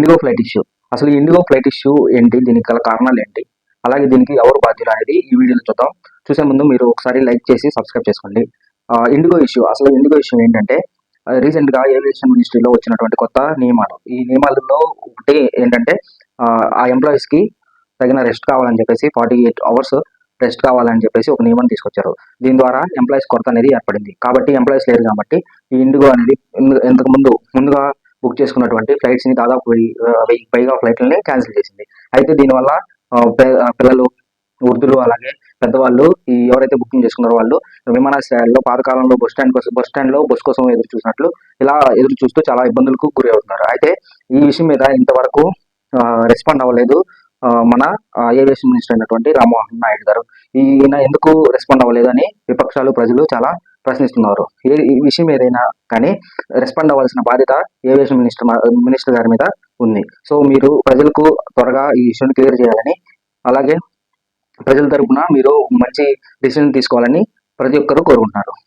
IndiGo flight issue. అసలు ఈ IndiGo flight issue ఏంటి? దీనికి గల కారణాలు ఏంటి? అలాగే దీనికి ఎవరు బాధ్యులు అనేది ఈ వీడియోలో చూద్దాం. చూసే ముందు మీరు ఒకసారి లైక్ చేసి సబ్స్క్రైబ్ చేసుకోండి. ఇండిగో ఇష్యూ, అసలు ఇండిగో ఇష్యూ ఏంటంటే రీసెంట్‌గా ఏవియేషన్ మినిస్ట్రీలో వచ్చినటువంటి కొత్త నియమాలు. ఈ నియమాలలో ఒకటి ఏంటంటే ఆ ఎంప్లాయీస్‌కి తగిన రెస్ట్ కావాలని చెప్పేసి 48 అవర్స్ రెస్ట్ కావాలని చెప్పేసి ఒక నియమం తీసుకొచ్చారు. దీని ద్వారా ఎంప్లాయీస్ కొరత అనేది ఏర్పడింది. కాబట్టి ఎంప్లాయీస్ లేరు కాబట్టి ఈ ఇండిగో అనేది ఇంతకు ముందుగా బుక్ చేసుకున్నటువంటి ఫ్లైట్స్‌ని దాదాపు 1000కి పైగా ఫ్లైట్‌లని క్యాన్సిల్ చేసింది. అయితే దీనివల్ల పిల్లలు, వృద్ధులు అలాగే పెద్దవాళ్ళు ఎవరైతే బుకింగ్ చేసుకున్నారో వాళ్ళు విమానాశ్రయాల్లో పాతకాలంలో బస్ కోసం ఎదురు చూసినట్లు ఇలా ఎదురు చూస్తూ చాలా ఇబ్బందులకు గురి అవుతున్నారు. అయితే ఈ విషయం మీద ఇంతవరకు రెస్పాండ్ అవ్వలేదు మన ఏవియేషన్ మినిస్టర్ అయినటువంటి రామ్మోహన్ నాయుడు గారు. ఈయన ఎందుకు రెస్పాండ్ అవ్వలేదు అని విపక్షాలు, ప్రజలు చాలా ప్రశ్నిస్తున్నారు. ఈ విషయం ఏదైనా కానీ రెస్పాండ్ అవ్వాల్సిన బాధ్యత ఏవియేషన్ మినిస్టర్ గారి మీద ఉంది. సో మీరు ప్రజలకు త్వరగా ఈ ఇష్యూని క్లియర్ చేయాలని, అలాగే ప్రజల తరపున మీరు మంచి డిసిజన్ తీసుకోవాలని ప్రతి ఒక్కరూ కోరుకుంటున్నారు.